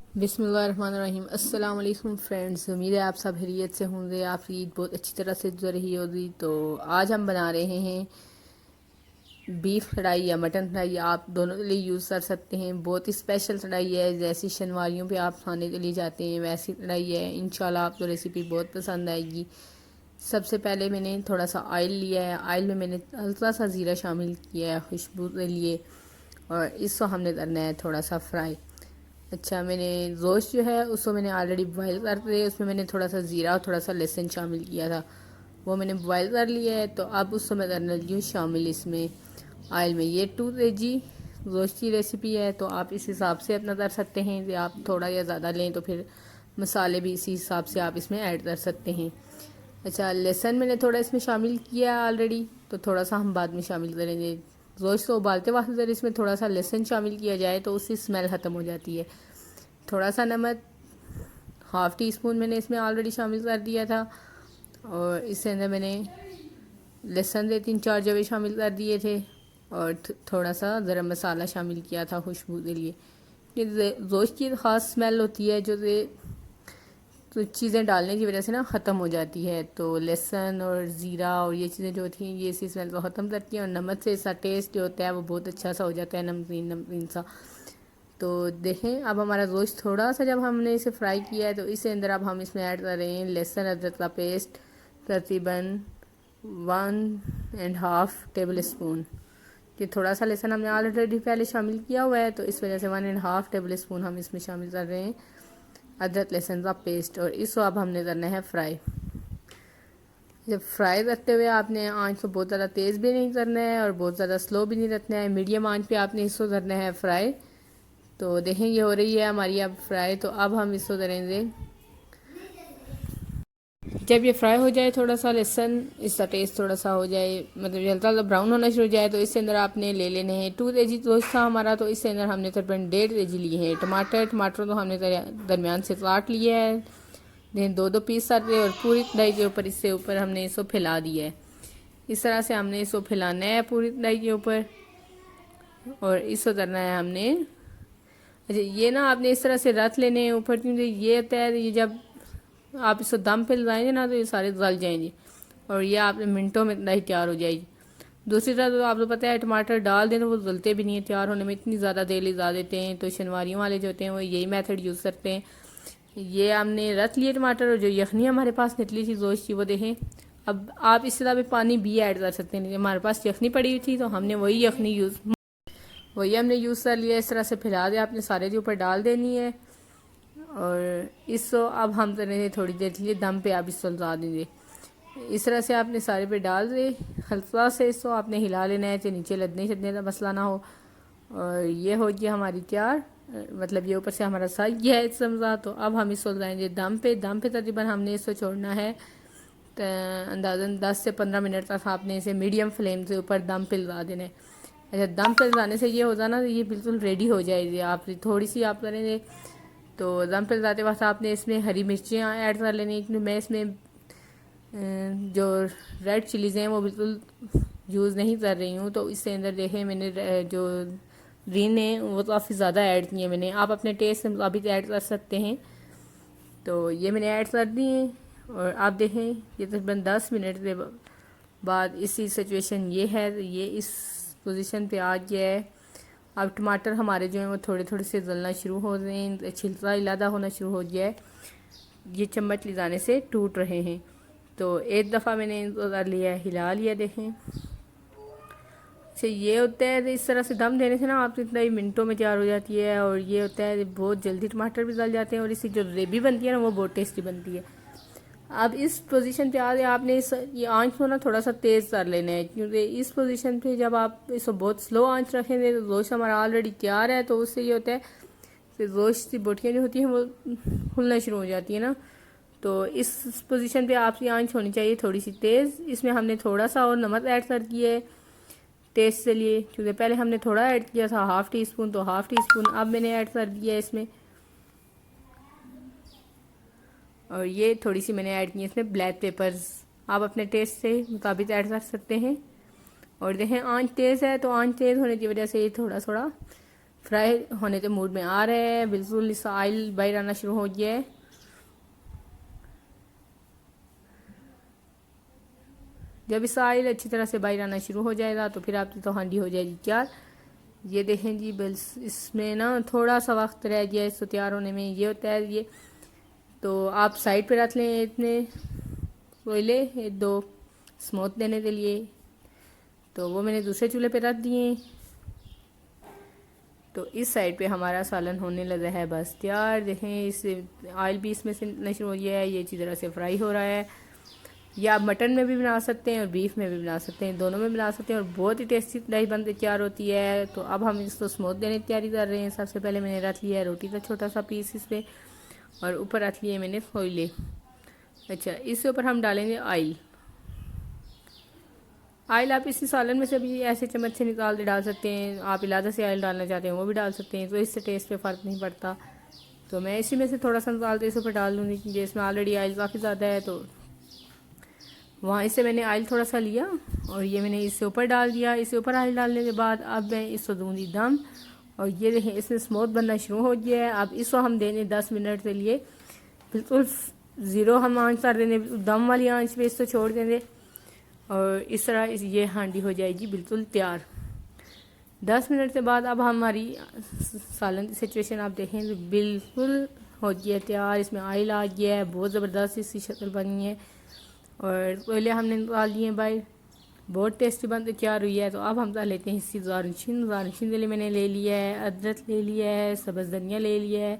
बिस्मिल्लाहिर्रहमानिर्रहीम। अस्सलाम वालेकुम फ्रेंड्स, उम्मीद है आप सब खैरियत से होंगे। आप ईद बहुत अच्छी तरह से गुजर रही होगी। तो आज हम बना रहे हैं बीफ कढ़ाई या मटन कढ़ाई, आप दोनों के लिए यूज़ कर सकते हैं। बहुत ही स्पेशल कढ़ाई है, जैसी शनवारियों पे आप खाने के लिए जाते हैं वैसी कढ़ाई है। इंशाल्लाह आपको रेसिपी बहुत पसंद आएगी। सबसे पहले मैंने थोड़ा सा ऑयल लिया है, ऑयल में मैंने हल्का सा ज़ीरा शामिल किया है खुशबू के लिए, और इसको हमने करना है थोड़ा सा फ्राई। अच्छा, मैंने रोस्ट जो है उसको मैंने ऑलरेडी बॉयल कर दिया, उसमें मैंने थोड़ा सा ज़ीरा और थोड़ा सा लहसुन शामिल किया था, वो मैंने बॉयल कर लिया है। तो अब उसको मैं करने लगी हूँ शामिल इसमें ऑयल में। ये 2 kg रोस्ट की रेसिपी है, तो आप इस हिसाब से अपना कर सकते हैं कि आप थोड़ा या ज़्यादा लें, तो फिर मसाले भी इसी हिसाब से आप इसमें ऐड कर सकते हैं। अच्छा, लहसुन मैंने थोड़ा इसमें शामिल किया है ऑलरेडी, तो थोड़ा सा हम बाद में शामिल करेंगे। रोस्ट को उबालते वक्त अगर इसमें थोड़ा सा लहसुन शामिल किया जाए तो उसकी स्मेल ख़त्म हो जाती है। थोड़ा सा नमक हाफ़ टी स्पून मैंने इसमें ऑलरेडी शामिल कर दिया था, और इसके अंदर मैंने लहसुन के 3-4 जवे शामिल कर दिए थे, और थोड़ा सा गरम मसाला शामिल किया था खुशबू के लिए। ये रोस्ट की ख़ास स्मेल होती है जो तो चीज़ें डालने की वजह से ना ख़त्म हो जाती है। तो लहसुन और ज़ीरा और ये चीज़ें जो होती हैं ये इसी स्मेल को ख़त्म करती हैं, और नमक से इसका टेस्ट जो होता है वो बहुत अच्छा सा हो जाता है, नमकीन नमकीन सा। तो देखें, अब हमारा गोश्त थोड़ा सा जब हमने इसे फ्राई किया है, तो इसके अंदर अब हम इसमें ऐड कर रहे हैं लहसुन अदरक का पेस्ट, तकरीबन 1.5 टेबल स्पून। कि थोड़ा सा लहसुन हमने ऑलरेडी पहले शामिल किया हुआ है, तो इस वजह से 1.5 टेबल स्पून हम इसमें शामिल कर रहे हैं अदरक लहसुन का पेस्ट, और इसको अब हमने करना है फ्राई। जब फ्राई करते हुए आपने आंच को बहुत ज़्यादा तेज़ भी नहीं करना है और बहुत ज़्यादा स्लो भी नहीं रखना है, मीडियम आंच पे आपने इसको करना है फ्राई। तो देखें, ये हो रही है हमारी अब फ्राई। तो अब हम इसको करेंगे, जब ये फ्राई हो जाए थोड़ा सा लहसुन, इसका टेस्ट थोड़ा सा हो जाए, मतलब हल्का सा ब्राउन होना शुरू हो जाए, तो इसके अंदर आपने ले लेने हैं 2 kg गोश्त था हमारा, तो इसके अंदर हमने तकरीबन 1.5 kg लिए हैं टमाटर तो हमने दरमियान से काट लिया है, 2-2 पीस आते, और पूरी कढ़ाई के ऊपर इससे ऊपर हमने इसको फैला दिया है। इस तरह से हमने इसको फैलाना है पूरी कढ़ाई के ऊपर, और इसको करना है हमने। अच्छा, ये ना आपने इस तरह से रख लेने हैं ऊपर, क्योंकि ये होता है ये जब आप इसको दम पे लगाएंगे ना तो ये सारे गल जाएंगे, और ये आप मिनटों में कढ़ाई तैयार हो जाएगी। दूसरी तरफ तो आपको पता है टमाटर डाल दें तो वो गलते भी नहीं है, तैयार होने में इतनी ज़्यादा देर लगा देते हैं। तो शनवारियों वाले जो होते हैं वो यही मेथड यूज़ करते हैं। ये हमने रख लिए टमाटर, और जो यखनी हमारे पास निकली थी गोश्त की वो देखें। अब आप इस तरह पानी भी ऐड कर सकते हैं, हमारे पास यखनी पड़ी हुई थी तो हमने वही हमने यूज़ कर लिया। इस तरह से फैला दिया, आपने सारे के ऊपर डाल देनी है, और इसको अब हम करेंगे थोड़ी देर के लिए दम पे, आप इसको लगा देंगे। इस तरह से आपने सारे पे डाल दे, हल्का से इसको आपने हिला लेना है कि नीचे लदने छदने का मसला ना हो। और ये हो गया हमारी तैयार, मतलब ये ऊपर से हमारा सज गया है समझा। तो अब हम इसको लगाएंगे दम पे तकरीबन हमने इसको छोड़ना है अंदाज़न 10 से 15 मिनट तक आपने इसे मीडियम फ्लेम से ऊपर दम पे लगा देना है। अच्छा, दम पे लगाने से ये हो जाना, ये बिल्कुल रेडी हो जाएगी। आप थोड़ी सी आप करेंगे तो दम पे लगाते वक्त आपने इसमें हरी मिर्चियाँ ऐड कर लेनी, क्योंकि मैं इसमें जो रेड चिलीज़ हैं वो बिल्कुल यूज़ नहीं कर रही हूँ। तो इसके अंदर देखें मैंने जो ग्रीन है वो काफ़ी ज़्यादा ऐड किए मैंने, आप अपने टेस्ट के मुताबिक ऐड कर सकते हैं। तो ये मैंने ऐड कर दी है, और आप देखें ये तकरीबन 10 मिनट के बाद इसी सिचुएशन ये है, ये इस पोजीशन पे आ गया है। अब टमाटर हमारे जो हैं वो थोड़े थोड़े से गलना शुरू हो रहे हैं, छिलका इलादा होना शुरू हो गया है, ये चम्मच ले जाने से टूट रहे हैं। तो एक दफ़ा मैंने इनको कर लिया, हिला लिया, देखें। अच्छा, ये होता है इस तरह से दम देने से ना आप इतना ही मिनटों में तैयार हो जाती है, और ये होता है बहुत जल्दी टमाटर भी गल जाते हैं, और इसकी जो ग्रेवी बनती है ना वो बहुत टेस्टी बनती है। अब इस पोजीशन पे आ गए, आपने ये आंच को ना थोड़ा सा तेज़ कर लेना है, क्योंकि इस पोजीशन पे जब आप इसको बहुत स्लो आंच रखेंगे तो गोश्त हमारा ऑलरेडी तैयार है, तो उससे ये होता है कि गोश्त की बोटियाँ जो होती हैं वो खुलना शुरू हो जाती है ना। तो इस पोजीशन पे आपकी आंच होनी चाहिए थोड़ी सी तेज़। इसमें हमने थोड़ा सा और नमक ऐड कर दिया है टेस्ट के लिए, क्योंकि पहले हमने थोड़ा ऐड किया था हाफ़ टी स्पून, तो हाफ़ टी स्पून अब मैंने ऐड कर दिया है इसमें। और ये थोड़ी सी मैंने ऐड की है इसमें ब्लैक पेपर्स, आप अपने टेस्ट से मुताबिक ऐड कर सकते हैं। और देखें आंच तेज़ है, तो आंच तेज़ होने की वजह से ये थोड़ा थोड़ा फ्राई होने के मूड में आ रहा है, बिल्कुल इसका ऑयल बाहर आना शुरू हो गया है। जब इसका ऑयल अच्छी तरह से बाहर आना शुरू हो जाएगा तो फिर आपकी तो हांडी हो जाएगी तैयार। ये देखें जी, बस इसमें ना थोड़ा सा वक्त रह गया इसको तैयार होने में। ये होता है ये, तो आप साइड पे रख लें इतने कोयले, 2 स्मोक देने के लिए। तो वो मैंने दूसरे चूल्हे पे रख दिए। तो इस साइड पे हमारा सालन होने लगा है बस तैयार। देखें इस ऑयल भी इसमें से नशर हो गया है, ये अच्छी तरह से फ्राई हो रहा है। या आप मटन में भी बना सकते हैं और बीफ में भी बना सकते हैं, दोनों में बना सकते हैं और बहुत ही टेस्टी कढ़ाई बन के तैयार होती है। तो अब हम इसको स्मोक देने की तैयारी कर रहे हैं। सबसे पहले मैंने रख लिया है रोटी का छोटा सा पीस इस पर, और ऊपर रख लिए मैंने फोइले। अच्छा, इसके ऊपर हम डालेंगे ऑयल। ऑयल आप इसी सालन में से भी ऐसे चम्मच से निकाल के डाल सकते हैं। आप इलादा से ऑयल डालना चाहते हैं वो भी डाल सकते हैं, तो इससे टेस्ट पे फ़र्क नहीं पड़ता। तो मैं इसी में से थोड़ा सा निकाल के इस ऊपर डाल दूँगी, क्योंकि इसमें ऑलरेडी ऑयल काफ़ी ज़्यादा है। तो वहाँ इससे मैंने ऑयल थोड़ा सा लिया और ये मैंने इससे ऊपर डाल दिया। इससे ऊपर ऑयल डालने के बाद अब मैं इसको दूँगी दम। और ये देखें इसमें स्मोक बनना शुरू हो गया है। अब इसको हम देंगे 10 मिनट के लिए, बिल्कुल 0 हम आँच कर देंगे, दम वाली आँच पे इसको छोड़ देंगे। और इस तरह ये हांडी हो जाएगी बिल्कुल तैयार। 10 मिनट के बाद अब हमारी सालन की सिचुएशन आप देखें तो बिल्कुल हो गया है तैयार। इसमें ऑयल आ गया है, बहुत ज़बरदस्त इसकी शक्ल बनी है। और पहले हमने निकाल लिए बाहर, बहुत टेस्टी बन के तैयार हुई है। तो अब हम लेते हैं इसकी गार्निशिंग के लिए मैंने ले लिया है अदरक, ले लिया है सब्ज़ धनिया, ले लिया है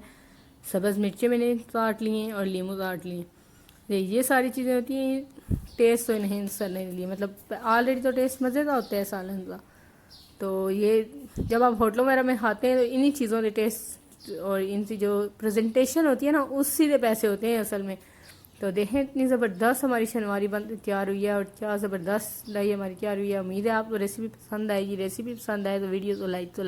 सब्ज़ मिर्चें मैंने काट ली हैं और लीमू काट लिए। ये सारी चीज़ें होती हैं टेस्ट को इन्हेंस करने के लिए, मतलब ऑलरेडी तो टेस्ट मज़े का होता है सालन का। तो ये जब आप होटलों वगैरह में खाते हैं तो इन्हीं चीज़ों के टेस्ट और इनकी जो प्रेजेंटेशन होती है ना, उसी के पैसे होते हैं असल में। तो देखें इतनी ज़बरदस्त हमारी शनवारी बन तैयार हुई है और क्या ज़बरदस्त लाई हमारी तैयार हुई है। उम्मीद है आपको रेसिपी पसंद आएगी। रेसिपी पसंद आए तो वीडियो को लाइक तो